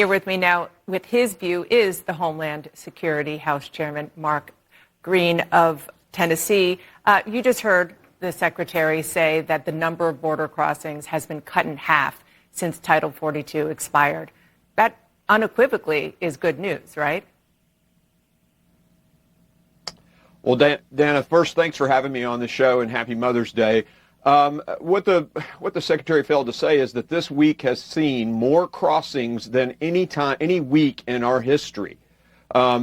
Here with me now with his view is the Homeland Security House Chairman Mark Green of Tennessee. You just heard the Secretary say that the number of border crossings has been cut in half since Title 42 expired. That unequivocally is good news, right? Well, Dana, first, thanks for having me on the show and happy Mother's Day. What the Secretary failed to say is that this week has seen more crossings than any week in our history.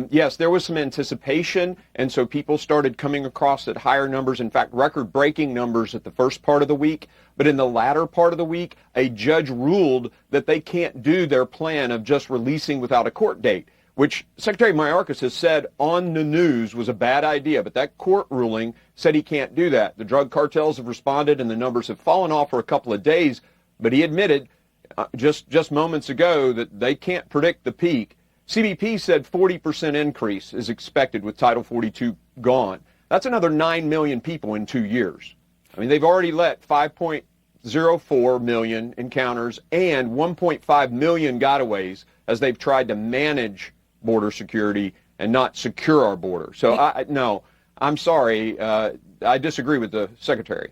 Yes, there was some anticipation, and so people started coming across at higher numbers, in fact, record-breaking numbers at the first part of the week. But in the latter part of the week, a judge ruled that they can't do their plan of just releasing without a court date, which Secretary Mayorkas has said on the news was a bad idea. But that court ruling said he can't do that. The drug cartels have responded, and the numbers have fallen off for a couple of days. But he admitted just moments ago that they can't predict the peak. CBP said 40% increase is expected with Title 42 gone. That's another 9 million people in 2 years. I mean, they've already let 5.04 million encounters and 1.5 million gotaways as they've tried to manage border security and not secure our border. So, no, I'm sorry. I disagree with the Secretary.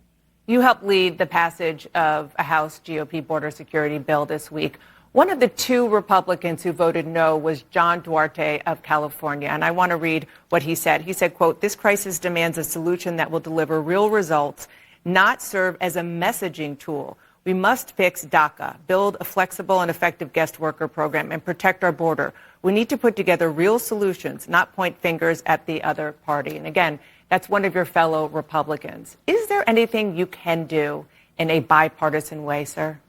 You helped lead the passage of a House GOP border security bill this week. One of the two Republicans who voted no was John Duarte of California, and I want to read what he said. He said, quote, "This crisis demands a solution that will deliver real results, not serve as a messaging tool. We must fix DACA, build a flexible and effective guest worker program, and protect our border. We need to put together real solutions, not point fingers at the other party." And again, that's one of your fellow Republicans. Is there anything you can do in a bipartisan way, sir?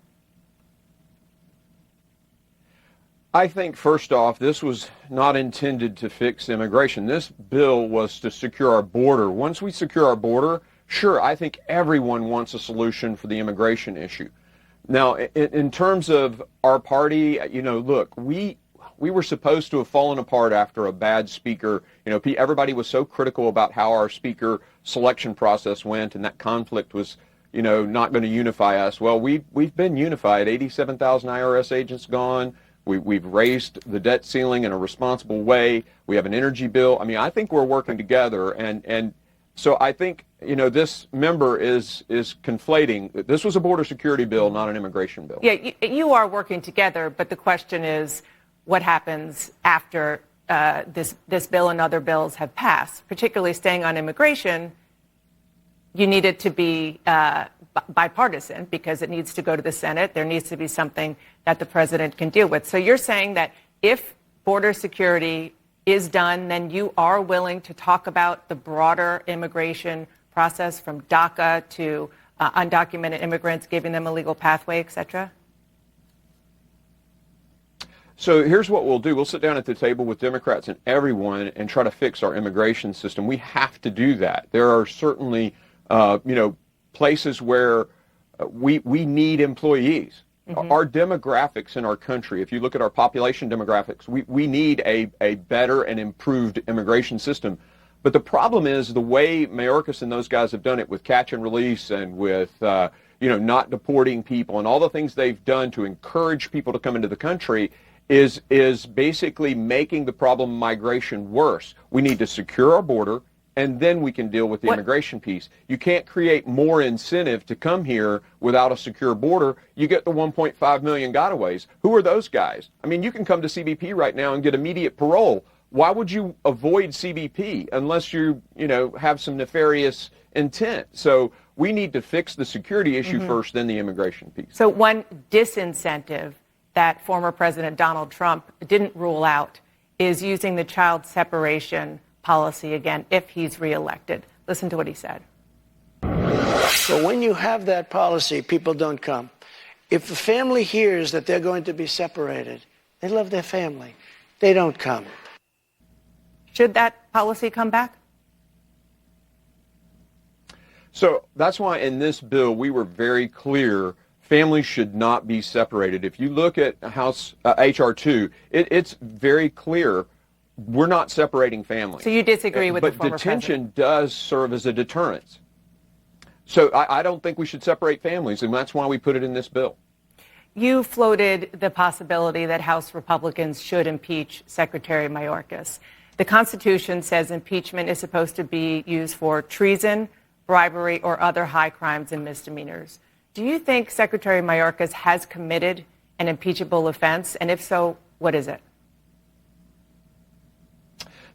I think, first off, this was not intended to fix immigration. This bill was to secure our border. Once we secure our border, sure, I think everyone wants a solution for the immigration issue. Now, in terms of our party, look, we were supposed to have fallen apart after a bad speaker. Everybody was so critical about how our speaker selection process went, and that conflict was, not going to unify us. Well, we've been unified. 87,000 IRS agents gone. We've raised the debt ceiling in a responsible way. We have an energy bill. I mean, I think we're working together, and so I think this member is conflating. This was a border security bill, not an immigration bill. Yeah, you are working together, but the question is, what happens after this bill and other bills have passed? Particularly staying on immigration, you need it to be bipartisan because it needs to go to the Senate. There needs to be something that the president can deal with. So you're saying that if border security is done, then you are willing to talk about the broader immigration process from DACA to undocumented immigrants, giving them a legal pathway, et cetera? So here's what we'll do. We'll sit down at the table with Democrats and everyone and try to fix our immigration system. We have to do that. There are certainly, places where we need employees. Mm-hmm. Our demographics in our country, if you look at our population demographics, we need a better and improved immigration system. But the problem is the way Mayorkas and those guys have done it with catch and release and with, not deporting people and all the things they've done to encourage people to come into the country is basically making the problem of migration worse. We need to secure our border, and then we can deal with the immigration piece. You can't create more incentive to come here without a secure border. You get the 1.5 million gotaways. Who are those guys? I mean, you can come to CBP right now and get immediate parole. Why would you avoid CBP unless you have some nefarious intent? So we need to fix the security issue first, then the immigration piece. So one disincentive that former President Donald Trump didn't rule out is using the child separation policy again if he's reelected. Listen to what he said. So when you have that policy, people don't come. If the family hears that they're going to be separated, they love their family. They don't come. Should that policy come back? So that's why in this bill we were very clear families should not be separated. If you look at House H.R. 2, it's very clear we're not separating families. So you disagree with the former But detention president? does serve as a deterrence. So I don't think we should separate families, and that's why we put it in this bill. You floated the possibility that House Republicans should impeach Secretary Mayorkas. The Constitution says impeachment is supposed to be used for treason, bribery, or other high crimes and misdemeanors. Do you think Secretary Mayorkas has committed an impeachable offense? And if so, what is it?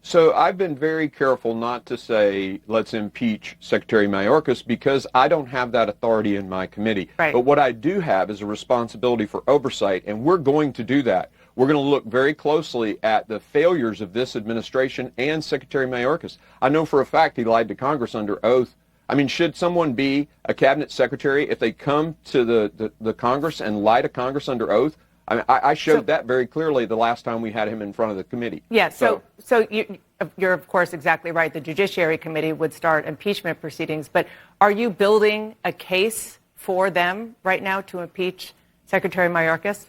So I've been very careful not to say, let's impeach Secretary Mayorkas, because I don't have that authority in my committee. Right. But what I do have is a responsibility for oversight, and we're going to do that. We're going to look very closely at the failures of this administration and Secretary Mayorkas. I know for a fact he lied to Congress under oath. I mean, should someone be a cabinet secretary if they come to the Congress and lie to Congress under oath? I mean, I showed that very clearly the last time we had him in front of the committee. Yeah, so you're, of course, exactly right. The Judiciary Committee would start impeachment proceedings. But are you building a case for them right now to impeach Secretary Mayorkas?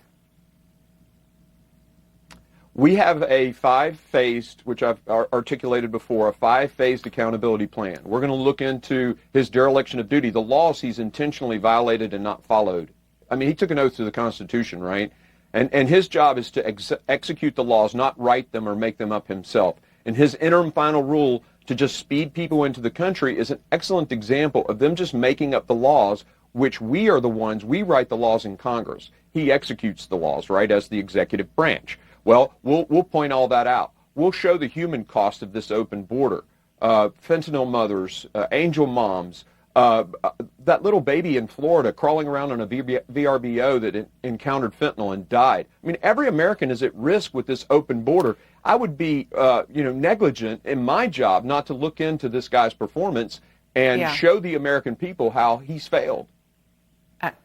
We have a five-phased, which I've articulated before, a five-phased accountability plan. We're going to look into his dereliction of duty, the laws he's intentionally violated and not followed. I mean, he took an oath to the Constitution, right? And his job is to execute the laws, not write them or make them up himself. And his interim final rule to just speed people into the country is an excellent example of them just making up the laws, which we are the ones, we write the laws in Congress. He executes the laws, right, as the executive branch. Well, we'll point all that out. We'll show the human cost of this open border. Fentanyl mothers, angel moms, that little baby in Florida crawling around on a VRBO that encountered fentanyl and died. I mean, every American is at risk with this open border. I would be, negligent in my job not to look into this guy's performance and show the American people how he's failed.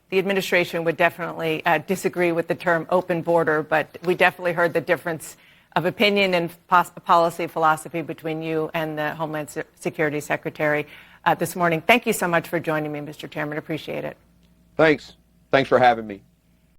The administration would definitely disagree with the term open border, but we definitely heard the difference of opinion and policy philosophy between you and the Homeland Security Secretary this morning. Thank you so much for joining me, Mr. Chairman. Appreciate it. Thanks for having me.